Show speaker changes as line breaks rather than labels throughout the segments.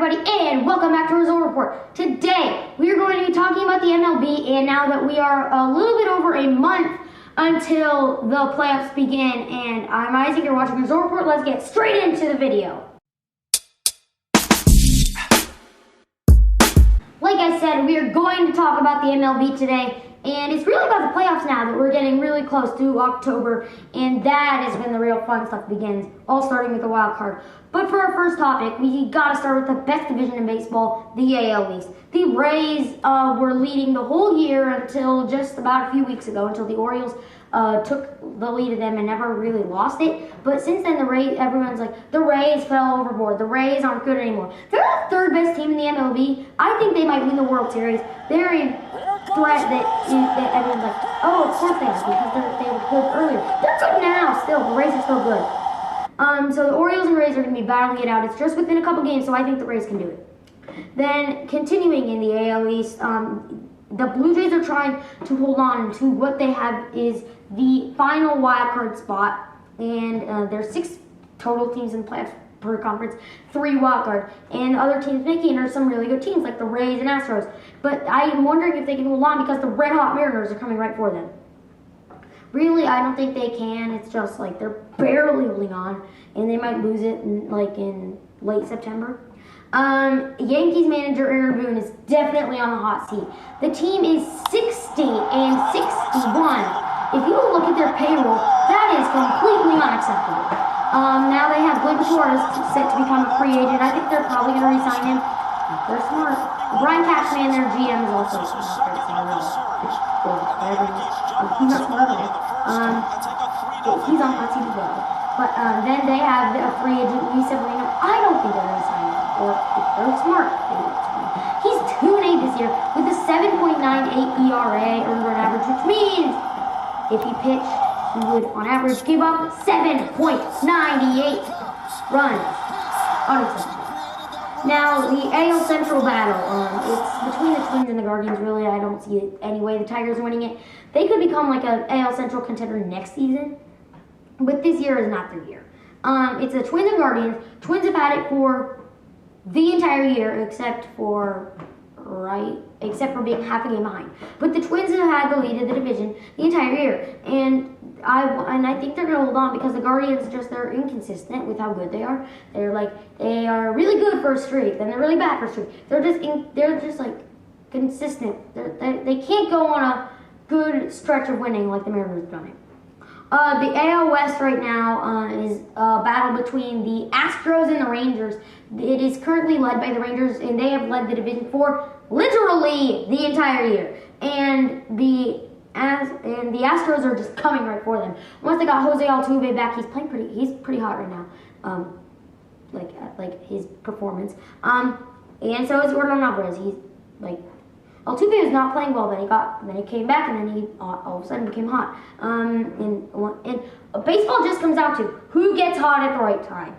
everybody, and welcome back to Result Report. Today, we are going to be talking about the MLB, and now that we are a little bit over a month until the playoffs begin, and I'm Isaac, you're watching Result Report. Let's get straight into the video. Like I said, we are going to talk about the MLB today, and it's really about the playoffs now that we're getting really close to October, and that is when the real fun stuff begins, all starting with the wild card. But for our first topic, we gotta start with the best division in baseball, the AL East. The Rays were leading the whole year until just about a few weeks ago, until the Orioles took the lead of them and never really lost it. But since then, the Rays, everyone's like, the Rays fell overboard. The Rays aren't good anymore. They're the third best team in the MLB. I think they might win the World Series. They're in threat that everyone's like, oh, of course they are, because they were good earlier. They're good now still. The Rays are still good. So the Orioles and Rays are going to be battling it out. It's just within a couple games, so I think the Rays can do it. Then, continuing in the AL East, the Blue Jays are trying to hold on to what they have is the final wild card spot, and there's 6 total teams in the playoffs per conference, 3 wild card, and the other teams making are some really good teams like the Rays and Astros. But I'm wondering if they can hold on because the red hot Mariners are coming right for them. Really, I don't think they can. It's just like they're barely holding on, and they might lose it in late September. Yankees manager Aaron Boone is definitely on the hot seat. The team is 60 and 61. If you look at their payroll, that is completely unacceptable. Now they have Gleyber Torres set to become a free agent. I think they're probably going to re-sign him. They're smart. Brian Cashman, their GM, is also smart. He's not smart at it. He's on hot seat as well. But then they have a free agent, Luis Severino. I don't think they're going to sign him. Or if they're smart, they will sign him. He's 2-8 this year with a 7.98 ERA earned run average, which means if he pitched, he would on average give up 7.98 runs. Unacceptable. Now, the AL Central battle, it's between the Twins and the Guardians, really. I don't see it any way the Tigers are winning it. They could become like an AL Central contender next season, but this year is not their year. It's the Twins and Guardians. Twins have had it for the entire year, except for being half a game behind. But the Twins have had the lead of the division the entire year, and I think they're going to hold on because the Guardians they're inconsistent with how good they are. They are really good for a streak, then they're really bad for a streak. They're just like consistent. They can't go on a good stretch of winning like the Mariners have done it. The AL West right now is a battle between the Astros and the Rangers. It is currently led by the Rangers, and they have led the division for literally the entire year. And the Astros are just coming right for them. Once they got Jose Altuve back, he's pretty hot right now. Like his performance. And so is Yordan Alvarez. Altuve was not playing well, then he came back, and then he all of a sudden became hot. And baseball just comes down to who gets hot at the right time.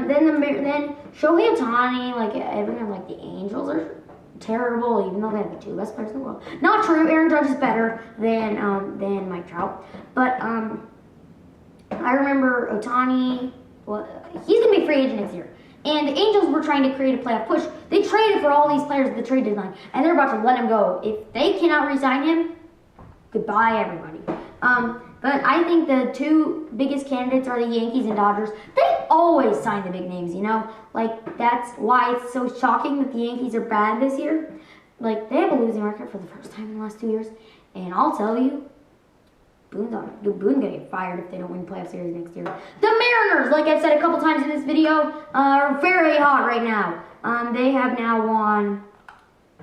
Then Shohei Ohtani, everyone like the Angels are terrible, even though they have the 2 best players in the world. Not true. Aaron Judge is better than Mike Trout. But I remember Ohtani. Well, he's gonna be a free agent next year. And the Angels were trying to create a playoff push. They traded for all these players at the trade deadline, and they're about to let him go. If they cannot re-sign him, goodbye, everybody. But I think the 2 biggest candidates are the Yankees and Dodgers. They always sign the big names, that's why it's so shocking that the Yankees are bad this year. They have a losing record for the first time in the last 2 years. And I'll tell you, Boone's gonna get fired if they don't win the playoff series next year. The Mariners, like I've said a couple times in this video, are very hot right now. They have now won,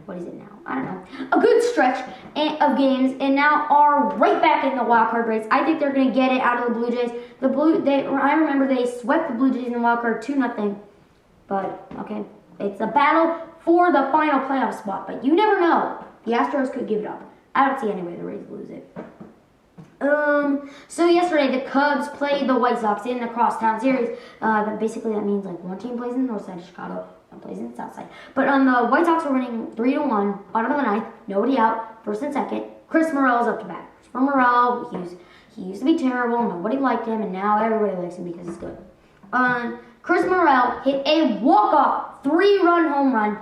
what is it now? I don't know. A good stretch of games, and now are right back in the wild card race. I think they're gonna get it out of the Blue Jays. I remember they swept the Blue Jays in the wild card 2-0. But okay, it's a battle for the final playoff spot. But you never know. The Astros could give it up. I don't see any way the Rays lose it. So yesterday the Cubs played the White Sox in the crosstown series. Basically that means one team plays in the north side of Chicago, one plays in the south side. But the White Sox were winning 3-1, bottom of the ninth, nobody out, first and second. Chris Morel's up to bat. Chris Morel, he used to be terrible, nobody liked him, and now everybody likes him because he's good. Chris Morrell hit a walk-off 3-run home run.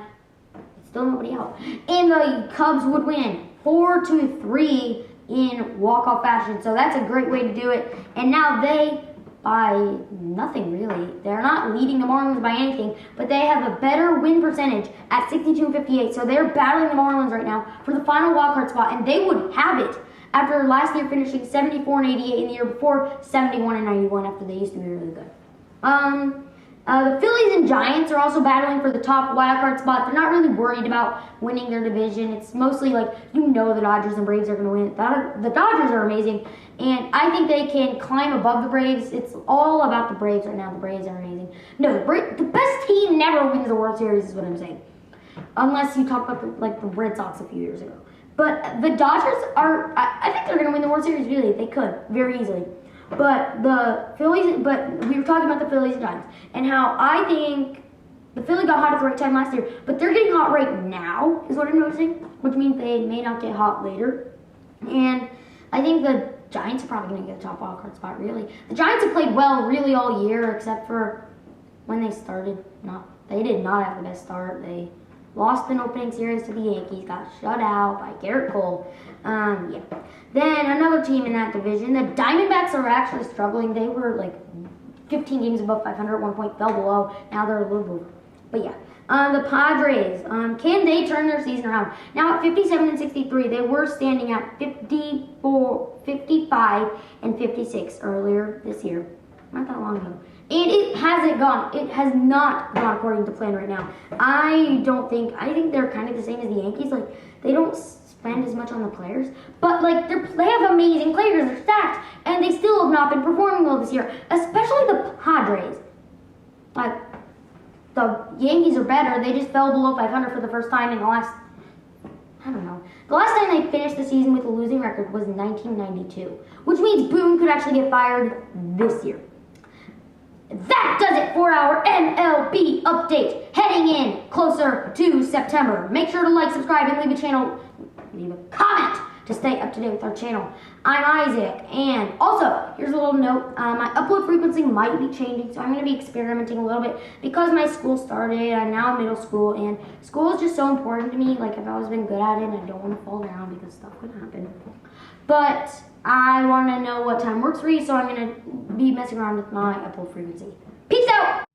Still nobody out. And the Cubs would win 4-3 in walk-off fashion. So that's a great way to do it. And now they, by nothing really, they're not leading the Marlins by anything, but they have a better win percentage at 62-58. So they're battling the Marlins right now for the final wildcard spot, and they would have it after last year finishing 74-88 and the year before 71-91 after they used to be really good. The Phillies and Giants are also battling for the top wildcard spot. They're not really worried about winning their division. It's mostly like, the Dodgers and Braves are going to win. The Dodgers are amazing, and I think they can climb above the Braves. It's all about the Braves right now. The Braves are amazing. No, the best team never wins the World Series is what I'm saying. Unless you talk about the Red Sox a few years ago. But the Dodgers are, I think they're going to win the World Series, really. They could, very easily. But we were talking about the Phillies and Giants, and how I think the Phillies got hot at the right time last year, but they're getting hot right now, is what I'm noticing, which means they may not get hot later. And I think the Giants are probably going to get a top wildcard spot, really. The Giants have played well, really, all year, except for when they started. They did not have the best start. They lost an opening series to the Yankees, got shut out by Garrett Cole. Yeah. Then another team in that division, the Diamondbacks are actually struggling. They were like 15 games above 500 at one point, fell below. Now they're a little below. But yeah. The Padres, can they turn their season around? Now at 57-63, they were standing at 54, 55, and 56 earlier this year. Not that long ago. And it has not gone according to plan right now. I think they're kind of the same as the Yankees. Like, they don't spend as much on the players, but like they have amazing players, they're stacked, and they still have not been performing well this year, especially the Padres. Like, the Yankees are better, they just fell below 500 for the first time in the last, I don't know. The last time they finished the season with a losing record was in 1992, which means Boone could actually get fired this year. That does it for our MLB update, heading in closer to September. Make sure to like, subscribe, and leave a comment to stay up to date with our channel. I'm Isaac, and also, here's a little note, my upload frequency might be changing, so I'm going to be experimenting a little bit because my school started. I'm now in middle school, and school is just so important to me. Like, I've always been good at it, and I don't want to fall down because stuff could happen. But I want to know what time works for you, so I'm going to be messing around with my upload frequency. Peace out!